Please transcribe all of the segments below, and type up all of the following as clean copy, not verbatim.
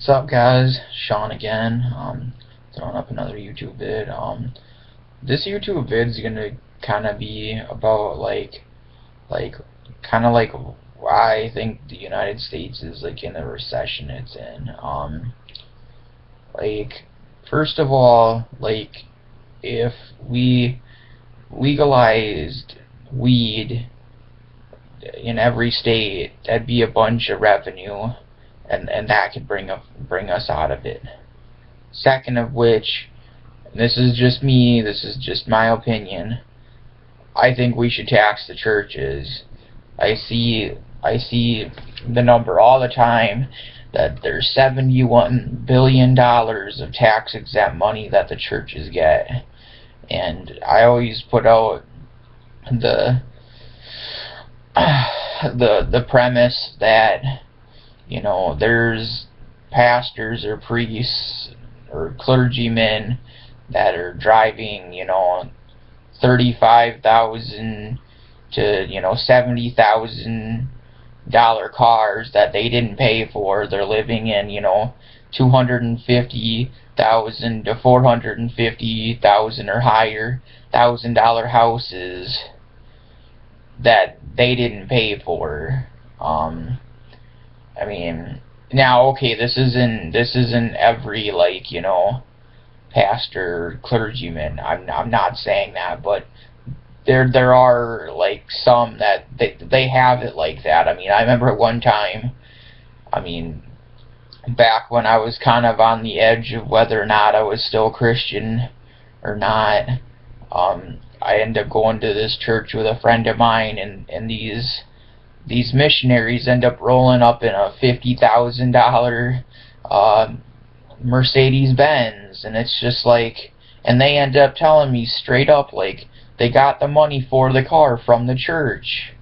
What's up, guys? Sean again. Throwing up another YouTube vid. This YouTube vid is gonna kind of be about like, kind of like why I think the United States is like in the recession it's in. Like, first of all, like, if we legalized weed in every state, that'd be a bunch of revenue, and that could bring us out of it. Second of which, this is just me, this is just my opinion, I think we should tax the churches. I see the number all the time that there's $71 billion of tax exempt money that the churches get, and I always put out the premise that, you know, there's pastors or priests or clergymen that are driving, you know, 35,000 to, $70,000 cars that they didn't pay for. They're living in, $250,000 to $450,000 or higher $1,000 houses that they didn't pay for. I mean, now, okay, this isn't every, pastor, clergyman. I'm not saying that, but there are, like, some that they have it like that. I mean, I remember at one time, back when I was kind of on the edge of whether or not I was still Christian or not, I ended up going to this church with a friend of mine, and these missionaries end up rolling up in a $50,000 Mercedes Benz, and it's just like, and they end up telling me straight up, like, they got the money for the car from the church,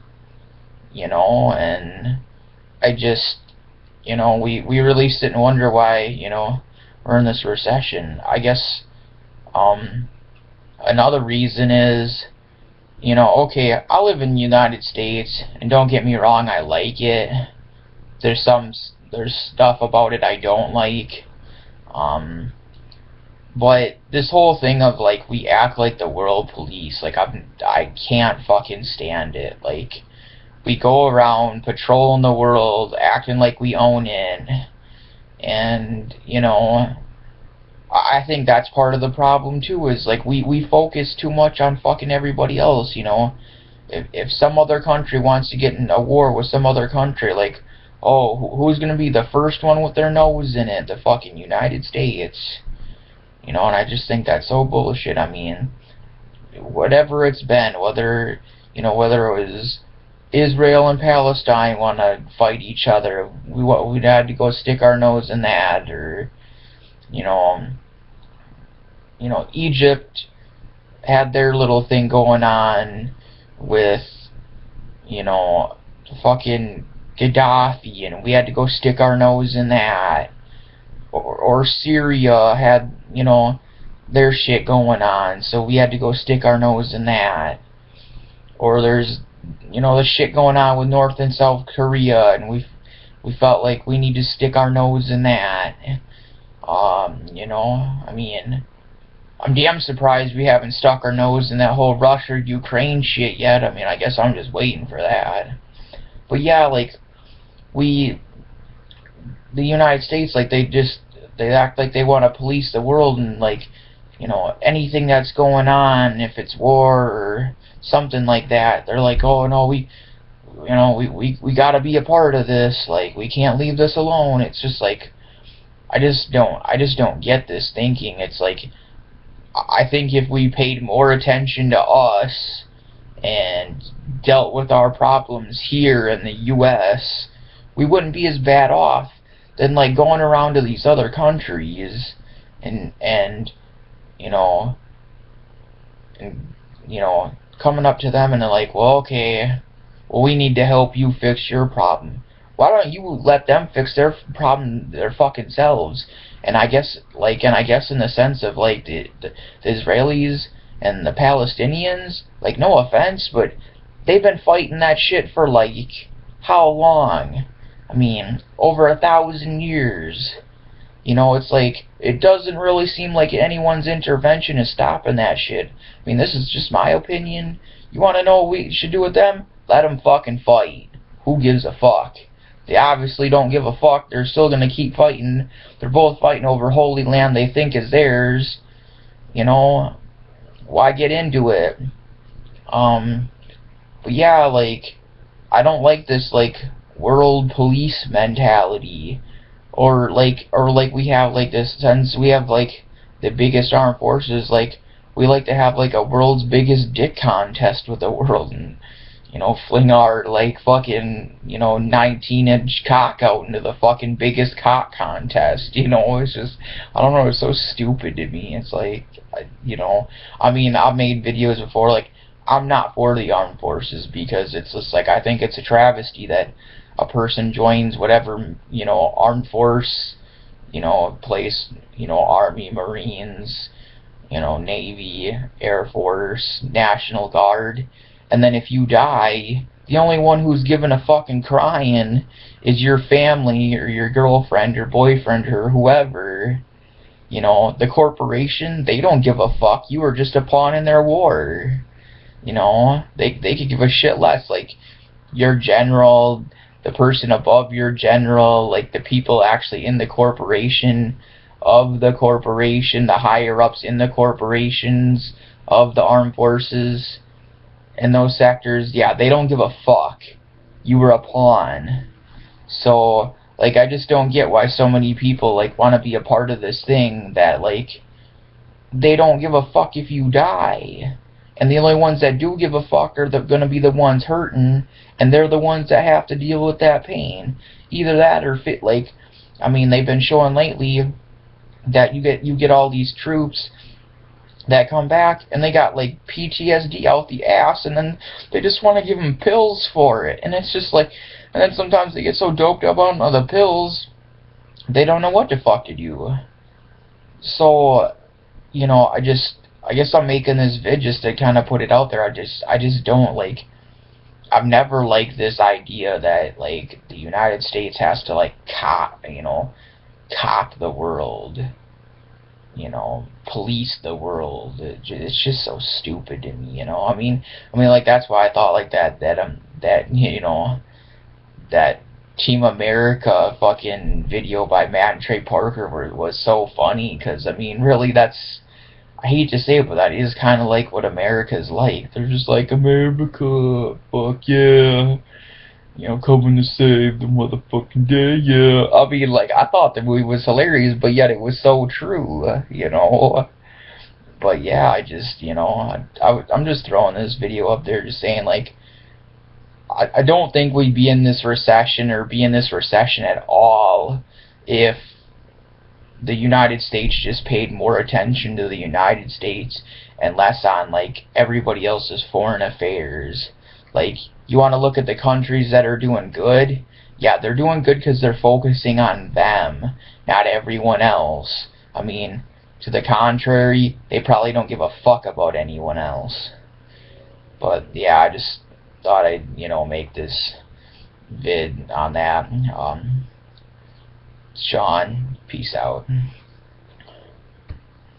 and I just, we really sit and wonder why, we're in this recession. I guess, another reason is, okay, I live in the United States, and don't get me wrong, I like it. There's stuff about it I don't like. But this whole thing of, like, we act like the world police, like, I can't fucking stand it. Like, we go around patrolling the world, acting like we own it, and, I think that's part of the problem too, is like we focus too much on fucking everybody else, If some other country wants to get in a war with some other country, like, oh, who's gonna be the first one with their nose in it? The fucking United States. And I just think that's so bullshit. I mean, whatever it's been, whether it was Israel and Palestine want to fight each other, we'd had to go stick our nose in that, or Egypt had their little thing going on with, fucking Gaddafi, and we had to go stick our nose in that. Or Syria had, their shit going on, so we had to go stick our nose in that. Or there's, the shit going on with North and South Korea, and we felt like we need to stick our nose in that. I'm damn surprised we haven't stuck our nose in that whole Russia-Ukraine shit yet. I guess I'm just waiting for that. But yeah, like, the United States, like, they act like they want to police the world, and, like, anything that's going on, if it's war or something like that, they're like, oh no, we gotta be a part of this, like, we can't leave this alone. It's just like, I just don't get this thinking. It's like, I think if we paid more attention to us and dealt with our problems here in the U.S., we wouldn't be as bad off than, like, going around to these other countries and coming up to them and they're like, well, okay, well, we need to help you fix your problem. Why don't you let them fix their problem, their fucking selves? And I guess in the sense of, like, the Israelis and the Palestinians, like, no offense, but they've been fighting that shit for, like, how long? Over 1,000 years. You know, it's like, it doesn't really seem like anyone's intervention is stopping that shit. I mean, this is just my opinion. You want to know what we should do with them? Let them fucking fight. Who gives a fuck? They obviously don't give a fuck. They're still gonna keep fighting. They're both fighting over holy land they think is theirs. You know, why get into it? But yeah, like, I don't like this, like, world police mentality. Or like we have, like, this, since we have, like, the biggest armed forces, like, we like to have, like, a world's biggest dick contest with the world, and, you know, fling our, like, fucking, you know, 19-inch cock out into the fucking biggest cock contest, you know. It's just, I don't know, it's so stupid to me. It's like, you know, I mean, I've made videos before, like, I'm not for the armed forces, because it's just, like, I think it's a travesty that a person joins whatever, you know, armed force, you know, place, you know, Army, Marines, you know, Navy, Air Force, National Guard, and then if you die, the only one who's giving a fucking crying is your family or your girlfriend or boyfriend or whoever. You know, the corporation, they don't give a fuck. You were just a pawn in their war. You know, they could give a shit less. Like, your general, the person above your general, like, the people actually in the corporation, of the corporation, the higher-ups in the corporations of the armed forces, in those sectors, yeah, they don't give a fuck. You were a pawn. So, like, I just don't get why so many people, like, want to be a part of this thing that, like, they don't give a fuck if you die. And the only ones that do give a fuck are going to be the ones hurting, and they're the ones that have to deal with that pain. Either that or like, I mean, they've been showing lately that you get all these troops that come back and they got, like, PTSD out the ass, and then they just want to give them pills for it. And it's just like, and then sometimes they get so doped up on the pills, they don't know what the fuck to do. So, you know, I guess I'm making this vid just to kind of put it out there. I just don't, like, I've never liked this idea that, like, the United States has to, like, cop the world, you know, police the world. It's just so stupid to me, you know. I mean, like, that's why I thought, like, that you know, that Team America fucking video by Matt and Trey Parker was so funny, because, I mean, really, that's, I hate to say it, but that is kind of like what America's like. They're just like, America, fuck yeah, you know, coming to save the motherfucking day, yeah. I mean, like, I thought the movie was hilarious, but yet it was so true, you know. But yeah, I just, you know, I'm just throwing this video up there just saying, like, I don't think we'd be in this recession at all if the United States just paid more attention to the United States and less on, like, everybody else's foreign affairs. Like, you want to look at the countries that are doing good? Yeah, they're doing good because they're focusing on them, not everyone else. I mean, to the contrary, they probably don't give a fuck about anyone else. But yeah, I just thought I'd, you know, make this vid on that. Sean, peace out.